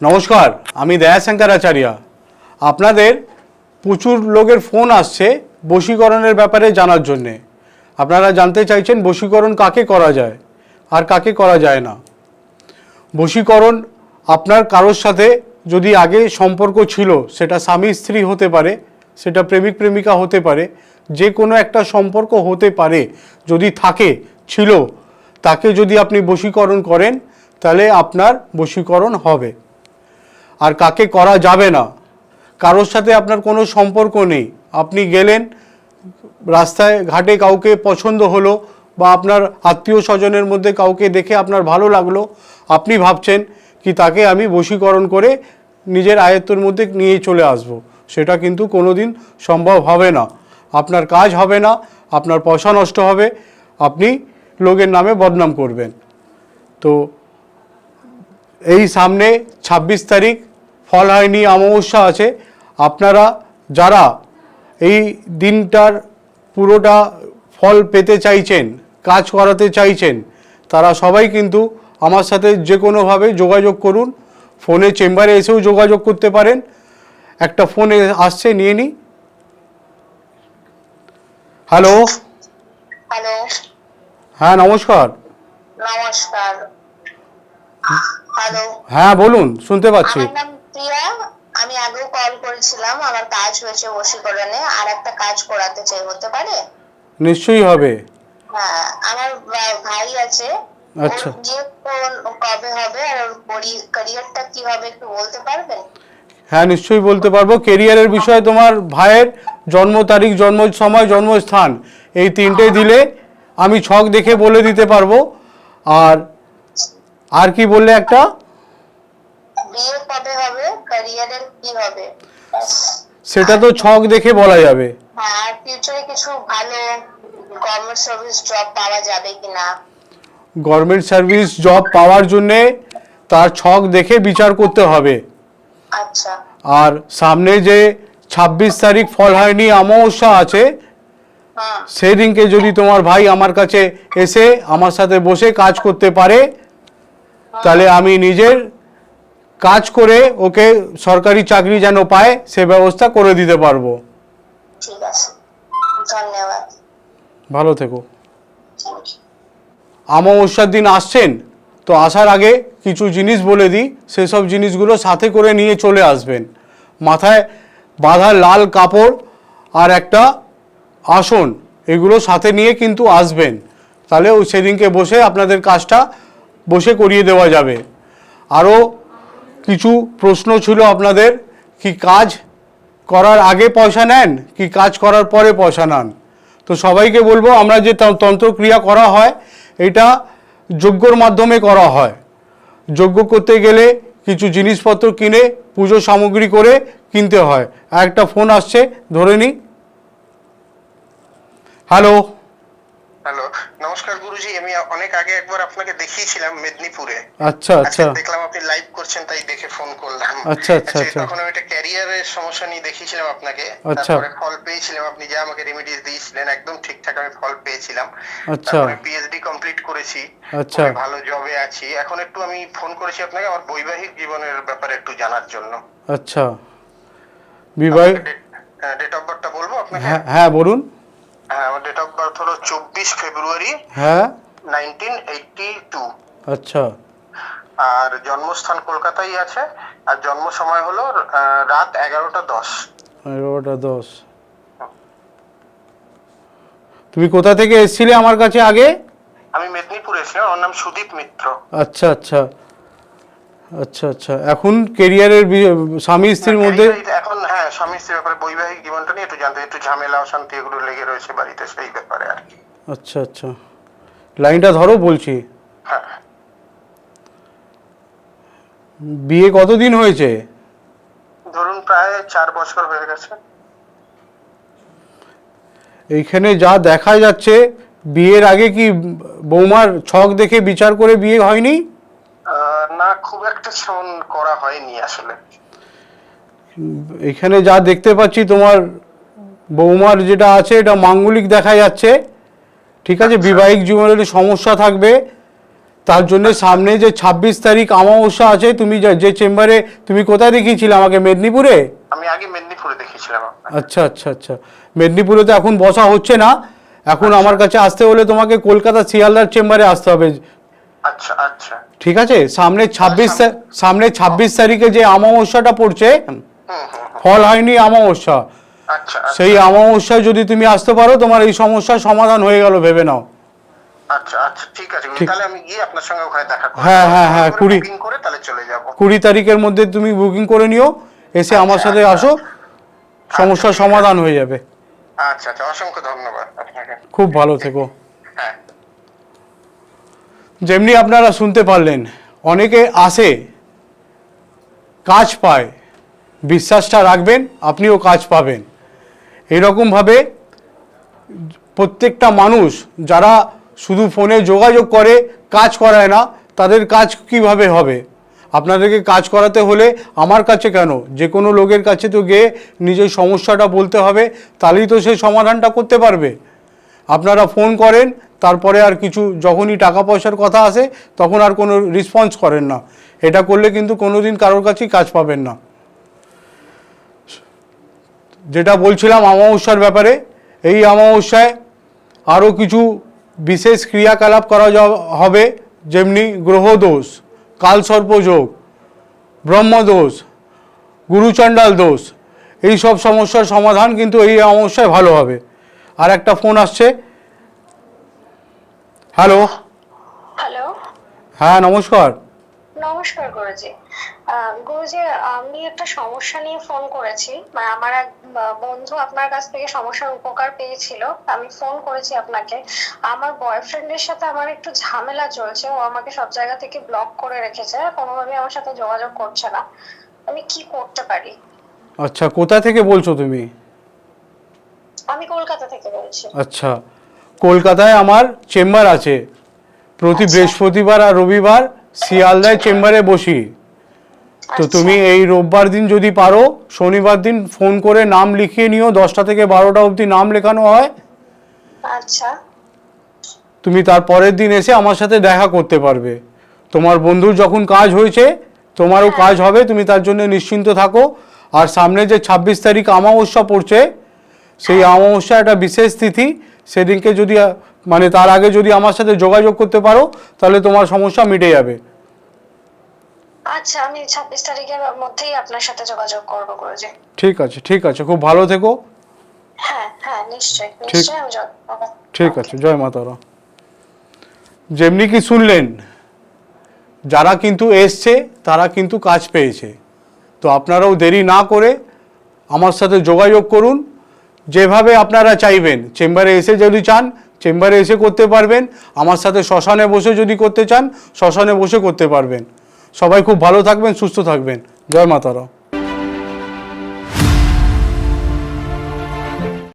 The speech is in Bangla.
নমস্কার, আমি দয়াশঙ্করাচার্য। আপনাদের প্রচুর লোকের ফোন আসছে বশীকরণের ব্যাপারে জানার জন্যে। আপনারা জানতে চাইছেন বশীকরণ কাকে করা যায় আর কাকে করা যায় না। বশীকরণ আপনার কারোর সাথে যদি আগে সম্পর্ক ছিল, সেটা স্বামী স্ত্রী হতে পারে, সেটা প্রেমিক প্রেমিকা হতে পারে, যে কোনো একটা সম্পর্ক হতে পারে, যদি থাকে ছিল, তাকে যদি আপনি বশীকরণ করেন তাহলে আপনার বশীকরণ হবে। আর কাকে করা যাবে না, কারোর সাথে আপনার কোনো সম্পর্ক নেই, আপনি গেলেন রাস্তায় ঘাটে, কাউকে পছন্দ হলো বা আপনার আত্মীয় স্বজনের মধ্যে কাউকে দেখে আপনার ভালো লাগলো, আপনি ভাবছেন কি তাকে আমি বশীকরণ করে নিজের আয়ত্তের মধ্যে নিয়ে চলে আসব, সেটা কিন্তু কোনো দিন সম্ভব হবে না। আপনার কাজ হবে না, আপনার পয়সা নষ্ট হবে, আপনি লোকের নামে বদনাম করবেন। তো এই সামনে 26 তারিখ ফল হয়নি অমাবস্যা আছে। আপনারা যারা এই দিনটার পুরোটা ফল পেতে চাইছেন, কাজ করাতে চাইছেন, তারা সবাই কিন্তু আমার সাথে যে কোনোভাবে যোগাযোগ করুন। ফোনে চেম্বারে এসেও যোগাযোগ করতে পারেন। একটা ফোন আসছে, নিয়ে নিই। হ্যালো। হ্যালো। হ্যাঁ, নমস্কার। নমস্কার। হ্যালো। হ্যাঁ বলুন, শুনতে পাচ্ছি। আমার নাম প্রিয়া। আমি আগেও কল করেছিলাম, আমার কাজ হয়েছে বশীকরণে, আর একটা কাজ করাতে চাই, হতে পারে? নিশ্চয়ই হবে। হ্যাঁ, আমার ভাই আছে। আচ্ছা, ওর বিয়ে কবে হবে আর ওর ক্যারিয়ারটা কি হবে একটু বলতে পারবেন? হ্যাঁ নিশ্চয়ই বলতে পারবো। কেরিয়ারের বিষয়ে তোমার ভাইয়ের জন্ম তারিখ, জন্ম সময়, জন্মস্থান এই তিনটে দিলে আমি ছক দেখে বলে দিতে পারবো। আর কি বললে একটা? বিয়ে কবে হবে, ক্যারিয়ারের কি হবে, সেটা তো ছক দেখে বলা যাবে। হ্যাঁ, আর ফিউচারে কিছু ভালো গভর্নমেন্ট সার্ভিস জব পাওয়া যাবে কিনা। গভর্নমেন্ট সার্ভিস জব পাওয়ার জন্যে তার ছক দেখে বিচার করতে হবে। আচ্ছা। আর সামনে যে 26 তারিখ ফল হয়নি অমাবস্যা আছে, সেদিনকে যদি তোমার ভাই আমার কাছে এসে আমার সাথে বসে কাজ করতে পারে, তাহলে আমি নিজের কাজ করে ওকে সরকারি চাকরি যেন পায় সে ব্যবস্থা করে দিতে পারবো। ঠিক আছে, ধন্যবাদ। ভালো থেকো। অমাবস্যার দিন আসছেন তো আসার আগে কিছু জিনিস বলে দিই, সেসব জিনিসগুলো সাথে করে নিয়ে চলে আসবেন। মাথায় বাঁধা লাল কাপড় আর একটা আসন, এগুলো সাথে নিয়ে কিন্তু আসবেন, তাহলে ওই সেদিনকে বসে আপনাদের কাজটা বসে করিয়ে দেওয়া যাবে। আরও কিছু প্রশ্ন ছিল আপনাদের, কি কাজ করার আগে পয়সা নেন কি কাজ করার পরে পয়সা নেন। তো সবাইকে বলবো, আমরা যে তন্ত্রক্রিয়া করা হয় এটা যজ্ঞর মাধ্যমে করা হয়। যজ্ঞ করতে গেলে কিছু জিনিসপত্র কিনে পুজো সামগ্রী করে কিনতে হয়। আর একটা ফোন আসছে, ধরে নিই। হ্যালো। হ্যালো, নমস্কার গুরুজি। আমি অনেক আগে একবার আপনাকে দেখিয়েছিলাম মেদিনীপুরে। আচ্ছা আচ্ছা, দেখলাম আপনি লাইভ করছেন, তাই দেখে ফোন করলাম। আচ্ছা আচ্ছা আচ্ছা, তখন আমি একটা ক্যারিয়ারের সমস্যা নিয়ে দেখিয়েছিলাম আপনাকে। আচ্ছা, তারপরে ফল পেয়েছিলাম, আপনি যা আমাকে রেমেডিস দিয়েছিলেন একদম ঠিকঠাক আমি ফল পেয়েছিলাম। আচ্ছা, তারপরে পিএইচডি কমপ্লিট করেছি, আচ্ছা, ভালো জবে আছি। এখন একটু আমি ফোন করেছি আপনাকে আমার বৈবাহিক জীবনের ব্যাপারে একটু জানার জন্য। আচ্ছা। বিবাহিক ডেট অফ বার্থটা বলবো আপনাকে? হ্যাঁ বলুন। হ্যাঁ, আমার ডেট অফ বার্থ হলো 24 ফেব্রুয়ারি হ্যাঁ 1982। আচ্ছা। আর জন্মস্থান কলকাতায় আছে, আর জন্ম সময় হলো রাত 11:10। 11:10। তুমি কোথা থেকে এসেছিলে আমার কাছে আগে? আমি মেদিনীপুরে এসেছিলাম, আমার নাম সুদীপ মিত্র। আচ্ছা আচ্ছা আচ্ছা আচ্ছা। এখন কেরিয়ারের স্বামী স্ত্রীর মধ্যে এখন হ্যাঁ, স্বামী স্ত্রীর ব্যাপারে বৈবাহিক জীবনটা নিয়ে একটু জানতে, একটু ঝামেলা অশান্তি এগুলো লেগে রয়েছে বাড়িতে, সেই ব্যাপারে আর কি। আচ্ছা আচ্ছা, লাইনটা ধরো বলছি। হ্যাঁ। বিয়ে কতদিন হয়েছে? ধরুন প্রায় 4 বছর হয়ে গেছে। এইখানে যা দেখা যাচ্ছে, বিয়ের আগে কি বৌমার ছক দেখে বিচার করে বিয়ে হয়নি? না, খুব একটা ফোন করা হয়নি আসলে। এখানে যা দেখতে পাচ্ছি তোমার বৌমার যেটা আছে এটা মাঙ্গলিক দেখা যাচ্ছে। ঠিক আছে, বিবাহিক জীবনের সমস্যা থাকবে, তার জন্য সামনে যে 26 তারিখ অমাবস্যা আছে, তুমি যে চেম্বারে তুমি কোথায় দেখিয়েছিলে আমাকে? মেদিনীপুরে? আমি আগে মেদিনীপুরে দেখিয়েছিলাম আপনাকে। আচ্ছা আচ্ছা আচ্ছা, মেদিনীপুরে তো এখন বসা হচ্ছে না, এখন আমার কাছে আসতে হলে তোমাকে কলকাতা শিয়ালদার চেম্বারে আসতে হবে। আচ্ছা আচ্ছা। ঠিক আছে, সামনে 26 তারিখে যে অমাবস্যাটা পড়ছে, ফল হয়নি অমাবস্যা, আচ্ছা সেই অমাবস্যায় যদি তুমি আসতে পারো তোমার এই সমস্যার সমাধান হয়ে গেল, ভেবে নাও। আচ্ছা আচ্ছা, ঠিক আছে, তাহলে আমি গিয়ে আপনার সঙ্গে ওখানে দেখা করব। হ্যাঁ হ্যাঁ হ্যাঁ, 20 করে তাহলে চলে যাব। 20 তারিখের মধ্যে তুমি বুকিং করে নিও, এসে আমার সাথে আসো, সমস্যার সমাধান হয়ে যাবে। আচ্ছা আচ্ছা, অসংখ্য ধন্যবাদ আপনাকে। খুব ভালো থেকো। হ্যাঁ। যেমনি আপনারা শুনতে পারলেন, অনেকে আসে, কাজ পায়, বিশ্বাসটা রাখবেন, আপনিও কাজ পাবেন। এরকমভাবে প্রত্যেকটা মানুষ যারা শুধু ফোনে যোগাযোগ করে, কাজ করায় না, তাদের কাজ কিভাবে হবে? আপনাদেরকে কাজ করাতে হলে আমার কাছে কেন, যে কোনো লোকের কাছে তো গিয়ে নিজের সমস্যাটা বলতে হবে, তাহলেই তো সেই সমাধানটা করতে পারবে। আপনারা ফোন করেন, তারপরে আর কিছু, যখনই টাকা পয়সার কথা আসে তখন আর কোনো রেসপন্স করেন না। এটা করলে কিন্তু কোনো দিন কারোর কাছেই কাজ পাবেন না। যেটা বলছিলাম অমাবস্যার ব্যাপারে, এই অমাবস্যায় আরও কিছু বিশেষ ক্রিয়াকলাপ করা হবে, যেমনি গ্রহদোষ, কালসর্পযোগ, ব্রহ্মদোষ, গুরুচণ্ডাল দোষ, এই সব সমস্যার সমাধান কিন্তু এই অমাবস্যায় ভালো হবে। আর একটা ফোন আসছে। হ্যালো। হ্যালো, হ্যাঁ নমস্কার। নমস্কার গুরুজি। গুরুজি, আমি একটা সমস্যা নিয়ে ফোন করেছি। মানে আমার এক বন্ধু আপনার কাছ থেকে সমস্যার উপকার পেয়েছিল, আমি ফোন করেছি আপনাকে। আমার বয়ফ্রেন্ডের সাথে আমার একটু ঝামেলা চলছে, ও আমাকে সব জায়গা থেকে ব্লক করে রেখেছে, কোনোভাবে আমার সাথে যোগাযোগ করছে না। আমি কি করতে পারি? আচ্ছা, কোথা থেকে বলছো তুমি? আমি কলকাতা থেকে বলছি। আচ্ছা, কলকাতায় আমার চেম্বার আছে, প্রতি বৃহস্পতিবার আর রবিবার শিয়ালদায় চেম্বারে বসি। তো তুমি এই রোববার দিন যদি পারো, শনিবার দিন ফোন করে নাম লিখিয়ে নিও, 10টা থেকে 12টা অবধি নাম লেখানো হয়। আচ্ছা। তুমি তার পরের দিন এসে আমার সাথে দেখা করতে পারবে। তোমার বন্ধুর যখন কাজ হয়েছে তোমারও কাজ হবে, তুমি তার জন্য নিশ্চিন্ত থাকো। আর সামনে যে 26 তারিখ অমাবস্যা পড়ছে, সেই অমাবস্যা একটা বিশেষ তিথি, সেদিনকে যদি মানে তার আগে যদি আমার সাথে যোগাযোগ করতে পারো তাহলে তোমার সমস্যা মিটে যাবে। আচ্ছা, আমি 26 তারিখের মধ্যেই আপনার সাথে যোগাযোগ করবো গুরুজি। ঠিক আছে ঠিক আছে, খুব ভালো থেকো। হ্যাঁ হ্যাঁ, নিশ্চয়ই নিশ্চয়ই আমি যোগাযোগ করবো। ঠিক আছে, জয় মা তারা। যেমনি কি শুনলেন, যারা কিন্তু এসছে তারা কিন্তু কাজ পেয়েছে। তো আপনারাও দেরি না করে আমার সাথে যোগাযোগ করুন, যেভাবে আপনারা চাইবেন। চেম্বারে এসে যদি চান চেম্বারে এসে করতে পারবেন, আমার সাথে শ্মশানে বসে যদি করতে চান শ্মশানে বসে করতে পারবেন। সবাই খুব ভালো থাকবেন, সুস্থ থাকবেন। জয় মা তারা।